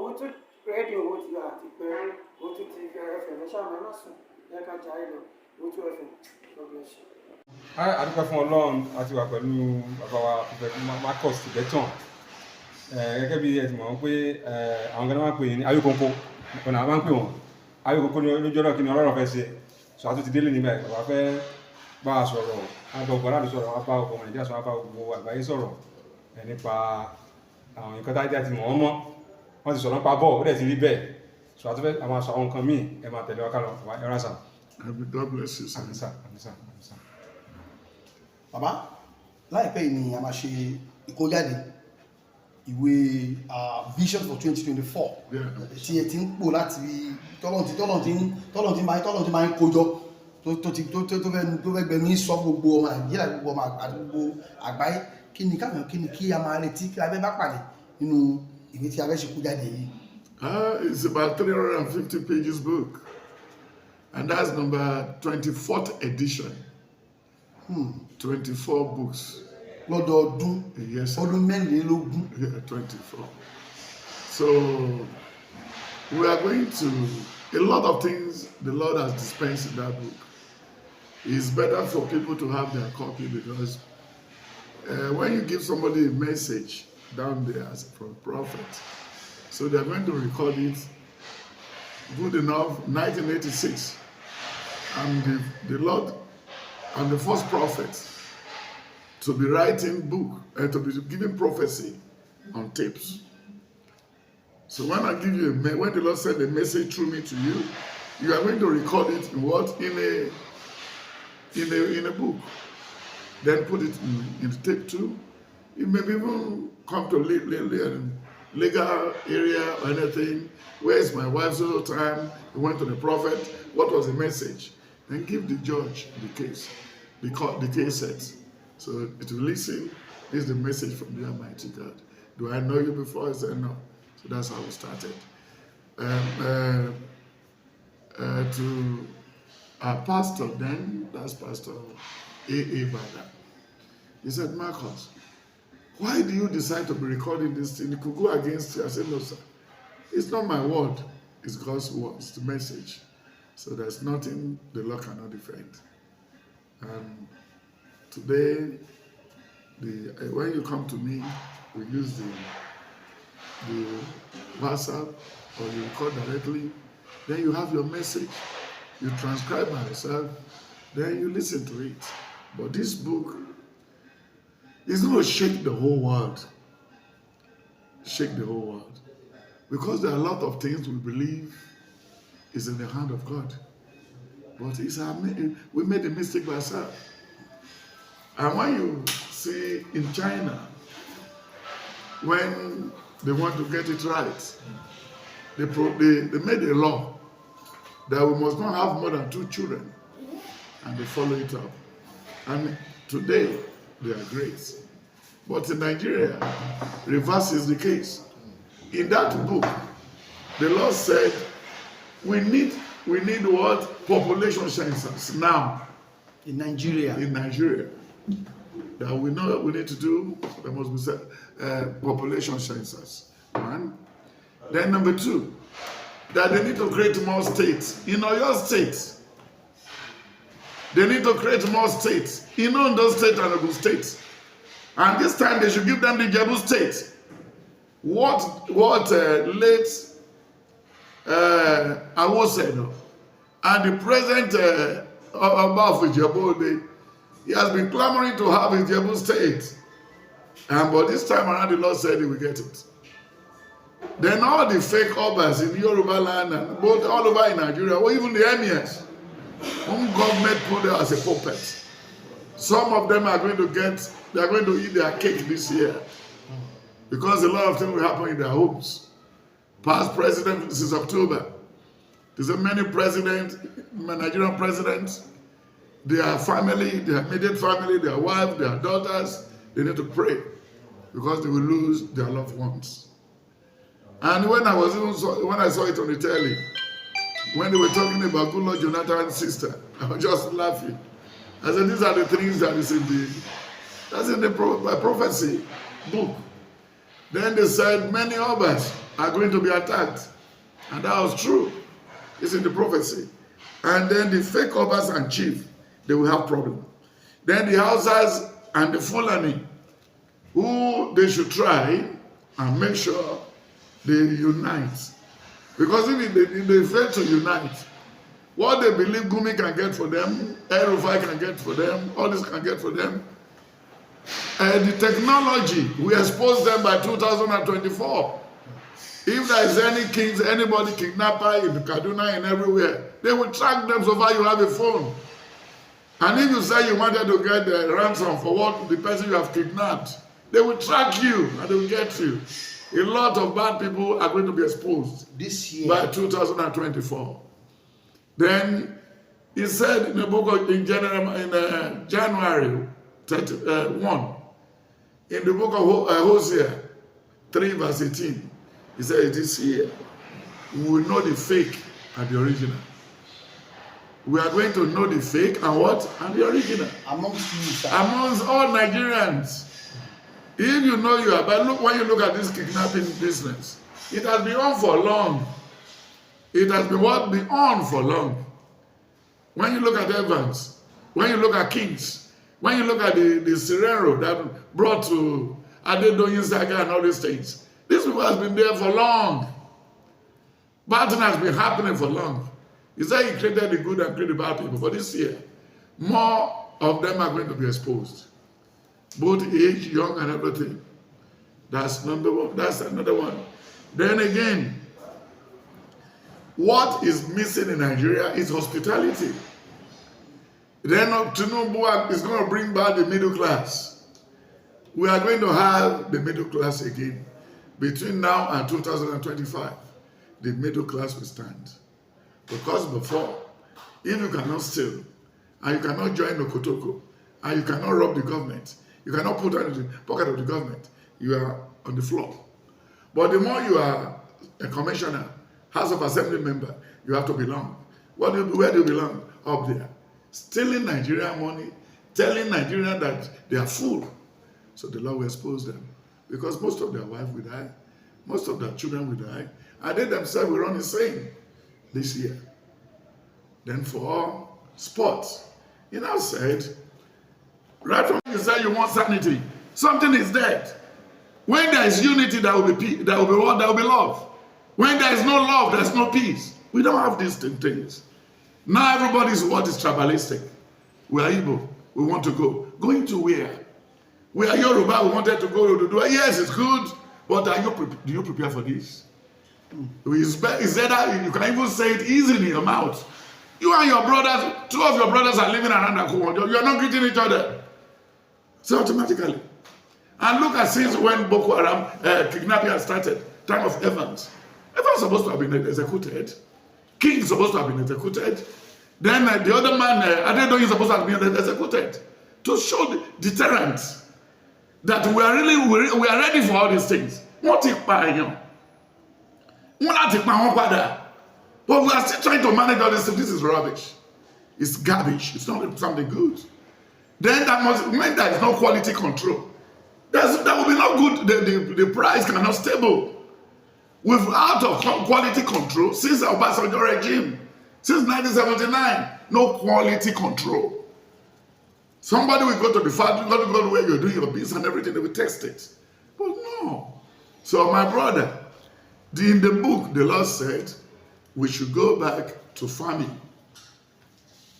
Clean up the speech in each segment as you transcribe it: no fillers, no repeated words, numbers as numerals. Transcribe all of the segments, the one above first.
òun tún rédíò owó ti àti pé òun tún ti ẹfẹ̀ lẹ́sà mẹ́mọ́ sùn lẹ́ka jáde lọ òun tún ẹfẹ̀ lọ́gbọ̀n ṣe. A dúpẹ́ fún Ọlọ́run àti wà pẹ̀lú bàbá wa Wolii Marcus Tibetan. Gẹ́gẹ́ bí ẹ ti mọ̀ pé àwọn kan máa ń pè ní ayókòókò ọ̀nà máa ń pè wọ́n ayókòókò ní lójú ọ̀rọ̀ kí ni Ọlọ́run fẹ́ ṣe sọ àtúntò ti délé níbẹ̀ bàbá fẹ́ bá a sọ̀rọ̀ àgbà ọ̀gbọ̀n láti sọ̀rọ̀ wọn bá ọkọ̀ Nàìjíríà sọ̀rọ̀ wọn bá gbogbo àgbáyé sọ̀rọ̀ nípa àwọn nǹkan tá a ti mọ̀ wọ́n mọ́ wọ́n ti sọ̀rọ̀ nípa bọ́ọ̀ ó dẹ̀ ti rí bẹ́ẹ̀ sọ àtúntò àwọn aṣọ àwọn nǹkan míì ẹ máa tẹ̀lé wa kálọ̀ ẹ rán sà. God bless you, sir. Àmín sà, àmín sà, àmín sà. Bàbá láìpẹ́ yìí ni a máa ṣe ìkójáde ìwé vision for 2024 tí ẹ ti ń pò láti tọ́lọ̀ tí máa ń kójọ tó fẹ́ gbẹ̀mí sọ gbogbo ọmọ Nàìjíríà gbogbo ọmọ àdúgbò àgbáyé kí ni kí a máa retí kí a fẹ́ bá pàdé nínú ìwé tí a fẹ́ ṣe kójáde yìí. It's about 350 pages book, and that's number 24th edition. 24 books. Lọ́dọọdún. Yes. Ọdún mẹ́rìnlélógún. Yeah, 24. So we are going to a lot of things the Lord has dispensed in that book. It's better for people to have their copy because when you give somebody a message down there as from a prophet, so they're going to record it. Good enough, 1986, and the Lord and the first prophet to be writing book and to be giving prophecy on tapes. So when I give you when the Lord send a message through me to you, you are going to record it in what? In a book. Then put it in tape too. It may even come to legal area or anything. Where's my wife's all the time? He went to the prophet. What was the message? Then give the judge the case. The case set. So it will listen. This is the message from the Almighty God. Do I know you before? I said no. So that's how we started. To our pastor then, that's Pastor A.A. Bada. He said, Marcus, why do you decide to be recording this thing? It could go against you. I said, no, sir. It's not my word. It's God's word. It's the message. So there's nothing the Lord cannot defend. And today, when you come to me, we use the WhatsApp or you record directly. Then you have your message. You transcribe by yourself. Then you listen to it. But this book is going to shake the whole world. Shake the whole world. Because there are a lot of things we believe is in the hand of God. But we made a mistake by ourselves. And when you see in China, when they want to get it right, they made a law that we must not have more than 2 children. And they follow it up. And today, they are great. But in Nigeria, reverse is the case. In that book, the Lord said, we need what? Population census now. In Nigeria. In Nigeria. That we know what we need to do. There must be population census. One. Then number 2, that they need to create more states. In Oyo State, they need to create more states. In Ondo State and Ogun State. And this time they should give them the Jebu State. What late Awosedo and the present Oba of Ijebu, he has been clamoring to have his Jebu State. But this time around the Lord said he will get it. Then all the fake Obas in Yoruba land and both all over in Nigeria, or even the emirs, whom government put there as a puppet. Some of them are going to eat their cake this year. Because a lot of things will happen in their homes. Past president since October. There's many presidents, Nigerian presidents, their family, their immediate family, their wives, their daughters, they need to pray because they will lose their loved ones. And when I saw it on the telly, when they were talking about good Lord Jonathan's sister, I was just laughing. I said, these are the things that is in the prophecy book. Then they said many others are going to be attacked. And that was true. It's in the prophecy. And then the fake others and chief, they will have problem. Then the Hausas and the Fulani, who they should try and make sure they unite. Because if they fail to unite, what they believe Gumi can get for them, El-Rufai can get for them, all this can get for them, the technology, we expose them by 2024. If there is any kings, anybody kidnapper in Kaduna and everywhere, they will track them so far you have a phone. And if you say you wanted to get the ransom for what the person you have kidnapped, they will track you and they will get you. A lot of bad people are going to be exposed this year by 2024. Then he said in the book of January 1, in the book of Hosea 3 verse 18, he said this year we will know the fake and the original. We are going to know the fake and what? And the original. amongst you, sir. Amongst all Nigerians. If you know you are, but look, when you look at this kidnapping business, it has been on for long. It has been what? Been on for long. When you look at Evans, when you look at Kings, when you look at the Sereno that brought to Adedoyin Saga and all these things, this people has been there for long. Bad thing has been happening for long. He said he created the good and created the bad people. But this year, more of them are going to be exposed. Both age, young, and everything. That's number one. That's another one. Then again, what is missing in Nigeria is hospitality. Then Tinubu is going to bring back the middle class. We are going to have the middle class again. Between now and 2025, the middle class will stand. Because before, if you cannot steal, and you cannot join the Kotoko, and you cannot rob the government, you cannot put down in the pocket of the government, you are on the floor. But the more you are a commissioner, House of Assembly member, you have to belong. Where do you belong? Up there. Stealing Nigerian money, telling Nigerians that they are full. So the law will expose them. Because most of their wives will die, most of their children will die, and they themselves will run insane this year. Then for sports, he now said, right from you say you want sanity, something is dead. When there is unity, there will be peace, there will be what? There will be love. When there is no love, there is no peace. We don't have these things. Now everybody's what is tribalistic. We are Igbo, we want to go. Going to where? We are Yoruba, we wanted to go to do. Yes, it's good, but do you prepare for this? Is that you can even say it easily in your mouth. You and your brothers, two of your brothers are living around Akuwondo. You are not greeting each other. So automatically. And look at since when Boko Haram kidnapping has started, time of Evans. Evans is supposed to have been executed. King is supposed to have been executed. Then the other man, Adedoyin is supposed to have been executed. To show the deterrent that we are ready for all these things. But we are still trying to manage all this stuff. This is rubbish. It's garbage. It's not something good. Then when there is no quality control, there will be no good. The price cannot stable. Without quality control, since the Obasanjo regime, since 1979, no quality control. Somebody will go to the factory, go to where you're doing your business and everything, they will test it. But no. So my brother, in the book, the Lord said, we should go back to farming.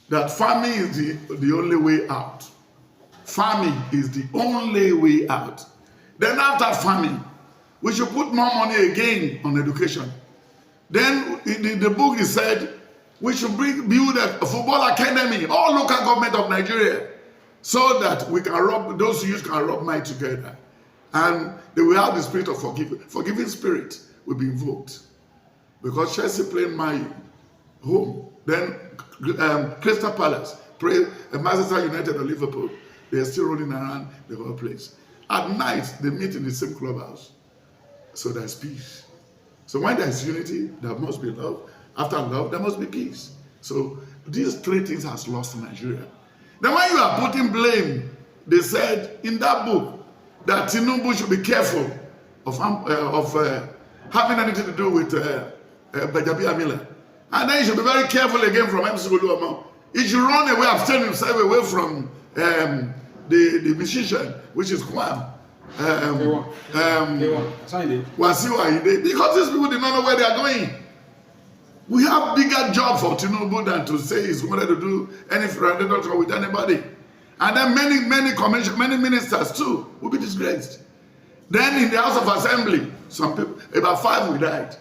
That farming is the only way out. Farming is the only way out. Then after farming, we should put more money again on education. Then in the book, he said, we should build a football academy, all local government of Nigeria, so that we can those youth can rub mind together. And they will have the spirit of forgiving spirit will be invoked. Because Chelsea playing my home, then Crystal Palace, Manchester United or Liverpool, they are still rolling around the whole place. At night, they meet in the same clubhouse. So there's peace. So when there's unity, there must be love. After love, there must be peace. So these three things has lost in Nigeria. Then when you are putting blame, they said in that book that Tinubu should be careful having anything to do with Benjamin Amila. And then he should be very careful again from MC Oluomo. He should run away, abstain himself away from the musician, which is Kwam. Wasiu Ayinde, because these people did not know where they are going. We have bigger job for Tinubu than to say he's wanted to do any fraudulent with anybody. And then many ministers too will be disgraced. Then in the House of Assembly, some people, about 5 will died.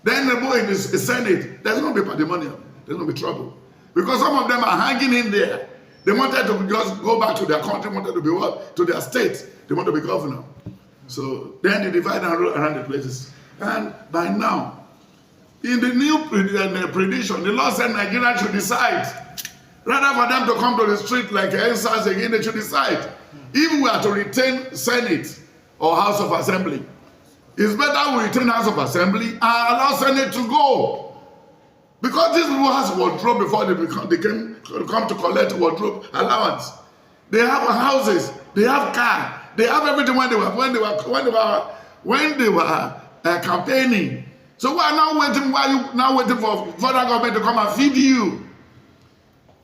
Then in the Senate, there's going to be pandemonium. There's going to be trouble. Because some of them are hanging in there. They wanted to just go back to their country, wanted to be what? To their state. They want to be governor. So then they divide and rule around the places. And by now, in the new prediction, the Lord said Nigeria should decide. Rather for them to come to the street like answers again, they should decide. If we are to retain Senate or House of Assembly, it's better we retain House of Assembly and allow Senate to go. Because these people has wardrobe before they come to collect wardrobe allowance. They have houses, they have car, they have everything when they were campaigning. So why are you now waiting for federal government to come and feed you?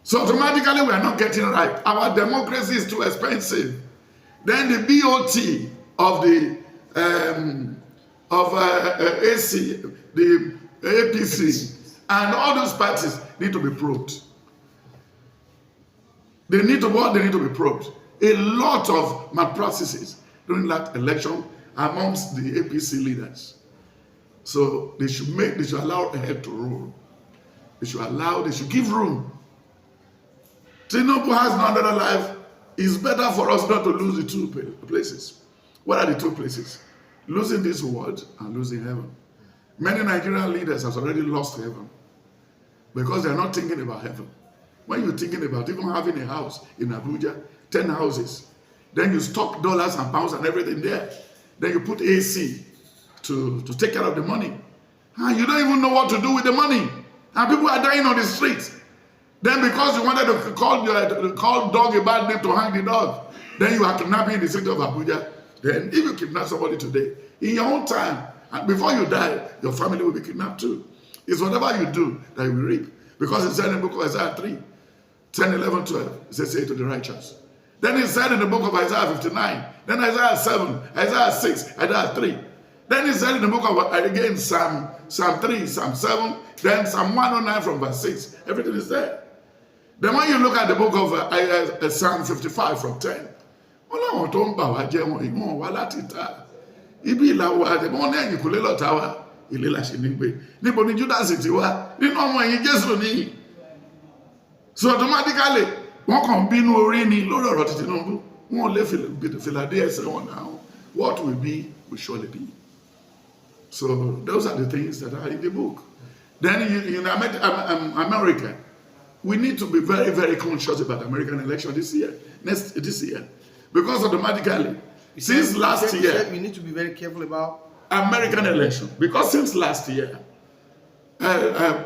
So automatically we are not getting right. Our democracy is too expensive. Then the BOT of the AC, the APC, and all those parties need to be probed. They need to be probed. A lot of malpractices during that election amongst the APC leaders. So they should allow a head to rule. They should give room. Tinubu has no other life. It's better for us not to lose the 2 places. What are the 2 places? Losing this world and losing heaven. Many Nigerian leaders have already lost heaven because they are not thinking about heaven. When you're thinking about even having a house in Abuja, 10 houses, then you stock dollars and pounds and everything there. Then you put AC to take care of the money. And you don't even know what to do with the money. And people are dying on the streets. Then because you wanted to call dog a bad name to hang the dog, then you are kidnapping in the city of Abuja. Then if you kidnap somebody today, in your own time, and before you die, your family will be kidnapped too. It's whatever you do that you will reap. Because it said in the book of Isaiah 3, 10, 11, 12, it says, say to the righteous. Then it said in the book of Isaiah 59, then Isaiah 7, Isaiah 6, Isaiah 3. Then it said in the book of, again, Psalm 3, Psalm 7, then Psalm 109 from verse 6. Everything is there. Then when you look at the book of Psalm 55 from 10, Ọlọ́run tó ń bà wá jẹ́ wọn ìwọ̀n wá láti ta. Ibi ìlàwọ̀ àtẹ̀mọ́ ní ẹ̀yìn kùlé lọ́ta wa, ilé la ṣe ní gbé. Níbo ni Judas ti wá? Nínú ọmọ ẹ̀yìn Jésù ní. So automatically, wọ́n kàn bínú orí ni lórí ọ̀rọ̀ ti Tinubu. Wọ́n lè fìlàdé ẹsẹ̀ wọn náà. What will be, will surely be. So those are the things that are in the book. Then in America, we need to be very, very conscious about the American election this year. Because automatically, since last year, we need to be very careful about American election. Because since last year,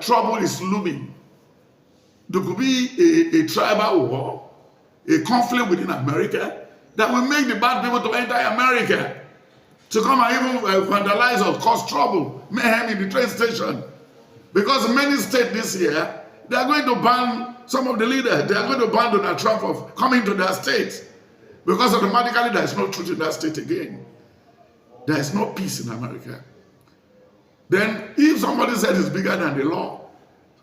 trouble is looming. There could be a tribal war, a conflict within America that will make the bad people to enter America, to come and even vandalize or cause trouble, mayhem in the train station. Because many states this year, they are going to ban some of the leaders. They are going to ban Donald Trump of coming to their state. Because automatically there is no truth in that state again. There is no peace in America. Then if somebody said it's bigger than the law,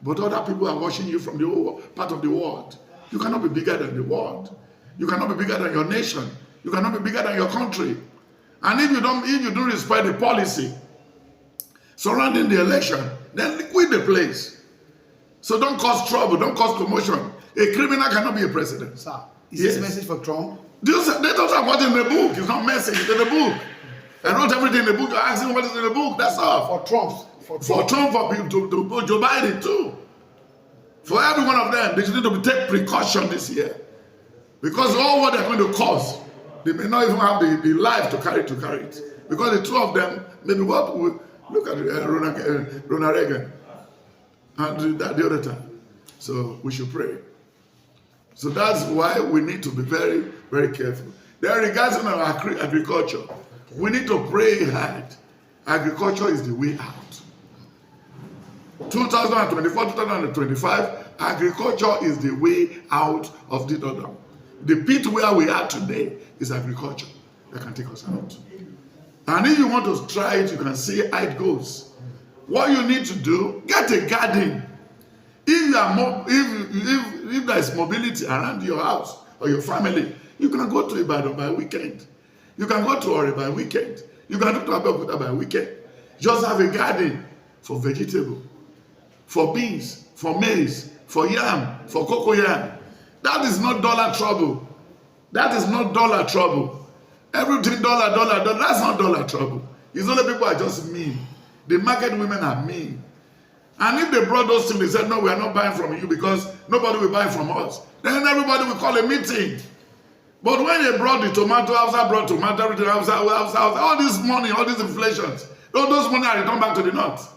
but other people are watching you from the whole part of the world, you cannot be bigger than the world. You cannot be bigger than your nation. You cannot be bigger than your country. And if you don't respect the policy surrounding the election, then liquid the place. So don't cause trouble, don't cause commotion. A criminal cannot be a president. Sir, is this a message for Trump? They don't have what in the book. It's not message, it's in the book. I wrote everything in the book. You're asking what is in the book. That's all. For Trump. For Trump, for people to Joe Biden too. For every one of them, they need to take precaution this year. Because all what they're going to cause, they may not even have the life to carry it. Because the two of them, maybe what we look at Ronald Reagan and the other time. So we should pray. So that's why we need to be very, very careful. Then regarding our agriculture, We need to pray hard. Agriculture is the way out. 2024, 2025, agriculture is the way out of the odun. The pit where we are today is agriculture that can take us out. And if you want to try it, you can see how it goes. What you need to do, get a garden. If you are if there is mobility around your house or your family, you can go to Ibadan by weekend. You can go to Ore by weekend. You can go to Abeokuta by weekend. Just have a garden for vegetable, for beans, for maize, for yam, for cocoyam. That is not dollar trouble. That is not dollar trouble. Everything dollar, that's not dollar trouble. It's only people are just mean. The market women are mean. And if they brought those things, they said, no, we are not buying from you because nobody will buy from us. Then everybody will call a meeting. But when they brought the tomato, Hausa brought tomato, everything, Hausa, all this money, all these inflations, all those money are returned back to the north.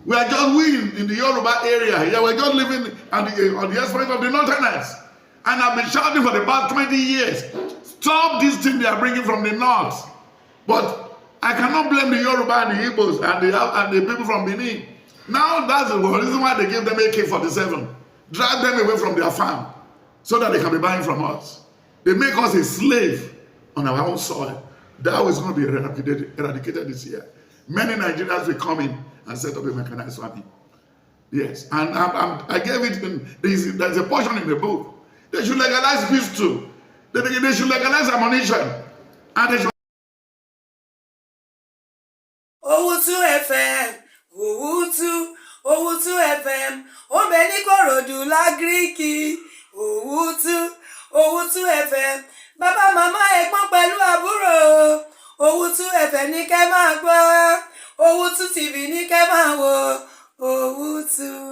We are just, in the Yoruba area here, we're just living on the expense of the northerners. And I've been shouting for the past 20 years, stop this thing they are bringing from the north. But I cannot blame the Yoruba and the Igbos and the people from Benin. Now that's the reason why they gave them AK-47. Drive them away from their farm so that they can be buying from us. They make us a slave on our own soil. That is going to be eradicated this year. Many Nigerians will come in and set up a mechanized farming. Yes, and I gave it, there's a portion in the book. They should legalize pistol. They should legalize ammunition. And they should... Owutu FM, Owutu FM, Obeni Korodu Lagriki, Owutu FM, Baba Mama Ẹ̀gbọ́n pẹ̀lú àbúrò, Owutu FM ní kẹ́ máa gbọ́, Owutu TV ní kẹ́ máa wò, Owutu.